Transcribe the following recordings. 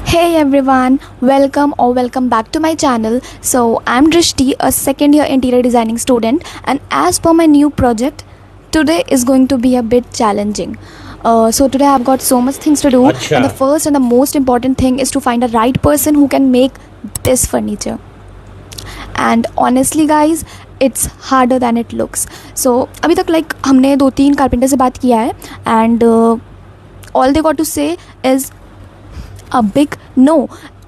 Hey everyone, welcome back to my channel. So I'm Drishti, a second year interior designing student, and as per my new project, today is going to be a bit challenging. So today I've got so much things to do, and the first and the most important thing is to find a right person who can make this furniture. And honestly guys, it's harder than it looks. So अभी तक like हमने 2-3 carpenter से बात किया है, and all they got to say is a big no.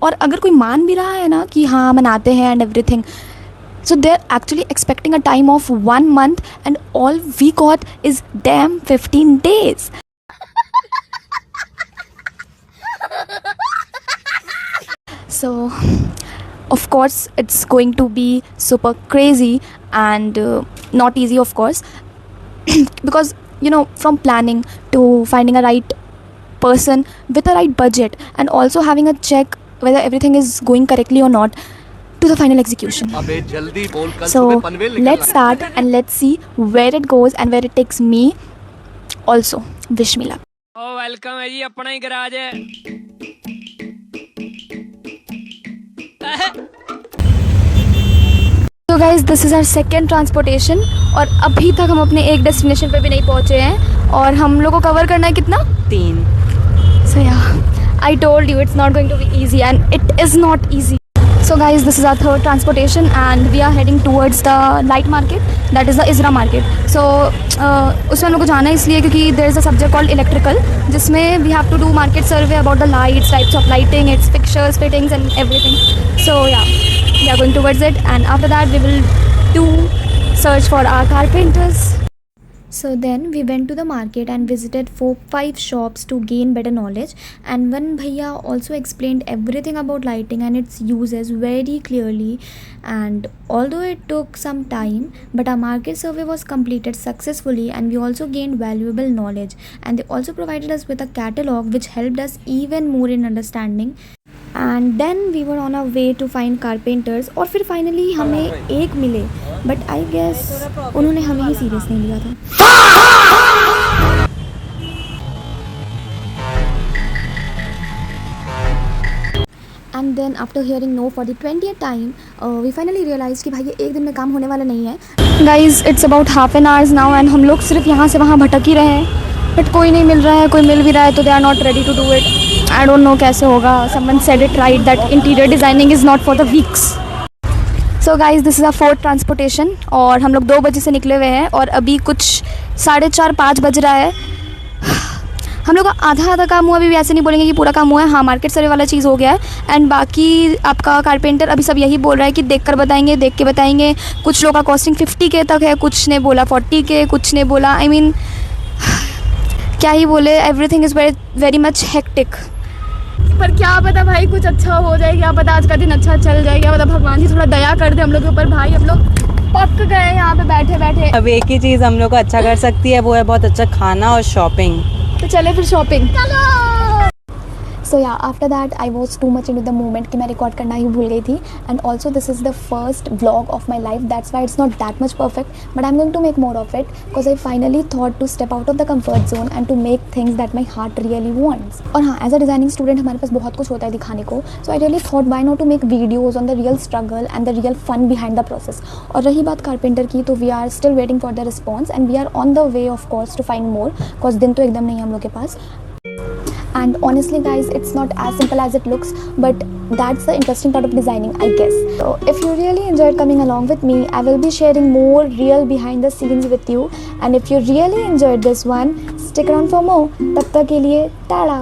और अगर कोई मान भी रहा है ना कि हाँ मनाते हैं and everything, so they're actually expecting a time of 1 month and all we got is damn 15 days. So of course it's going to be super crazy and not easy of course because you know, from planning to finding a right person with a right budget and also having a check whether everything is going correctly or not to the final execution. So let's start and let's see where it goes and where it takes me. Also wish me luck. O welcome है जी, अपना ही garage है। So guys, this is our second transportation और अभी तक हम अपने एक destination पे भी नहीं पहुँचे हैं और हम लोग को कवर करना है कितना? 3. So yeah, I told you it's not going to be easy and it is not easy. So guys, this is our third transportation and we are heading towards the light market, that is the Isra market. So उसमें हम लोग को जाना है इसलिए क्योंकि there is a subject called electrical जिसमें we have to do market survey about the lights, types of lighting, its fixtures, fittings and everything. So yeah, we are going towards it and after that we will do search for our carpenters. So then we went to the market and visited 4-5 shops to gain better knowledge, and one bhaiya also explained everything about lighting and its uses very clearly. And although it took some time, but our market survey was completed successfully and we also gained valuable knowledge, and they also provided us with a catalog which helped us even more in understanding. And then we were on our way to find carpenters और फिर finally हमें एक मिले, but I guess उन्होंने हमें ही serious नहीं लिया था. And then after hearing no for the 20th time, we finally realized कि भाई ये एक दिन में काम होने वाला नहीं है. Guys, it's about half an hour now and हम लोग सिर्फ यहाँ से वहाँ भटक ही रहे हैं, बट कोई नहीं मिल रहा है, कोई मिल भी रहा है तो they are not ready to do it. I don't know कैसे होगा. Someone said it right that interior designing is not for the weaks. So guys, this is our fourth transportation और हम लोग 2 बजे से निकले हुए हैं और अभी कुछ 4:30-5 बज रहा है. हम लोग का आधा काम हुआ, अभी भी ऐसे नहीं बोलेंगे कि पूरा काम हुआ है. हाँ, मार्केट सर्वे वाला चीज़ हो गया है एंड बाकी आपका कारपेंटर अभी सब यही बोल रहा है कि देख कर बताएंगे, देख के बताएंगे. कुछ लोग का कॉस्टिंग 50K तक है, कुछ ने बोला 40K, कुछ ने बोला I mean क्या ही बोले, everything is very much hectic. पर क्या पता भाई कुछ अच्छा हो जाए, क्या पता आज का दिन अच्छा चल जाए, क्या पता भगवान जी थोड़ा दया कर दे हम लोग के ऊपर. भाई हम लोग पक गए यहाँ पे बैठे बैठे. अब एक ही चीज़ हम लोग को अच्छा कर सकती है, वो है बहुत अच्छा खाना और शॉपिंग. तो चले फिर shopping. So yeah, after that I was too much into the moment कि मैं रिकॉर्ड करना ही भूल गई थी. And also this is the first vlog of my life, that's why it's not that much perfect, but I'm going to make more of it because I finally thought to step out of the comfort zone and to make things that my heart really wants. और हाँ, as a designing student हमारे पास बहुत कुछ होता है दिखाने को, so I really thought why not to make videos on the real struggle and the real fun behind the process. और रही बात कारपेंटर की, तो we are still waiting for the response and we are on the way of course to find more because दिन तो एकदम नहीं है हम लोग के पास. And honestly guys, it's not as simple as it looks, but that's the interesting part of designing I guess. So if you really enjoyed coming along with me, I will be sharing more real behind the scenes with you, and if you really enjoyed this one, stick around for more. तब तक के लिए टाटा.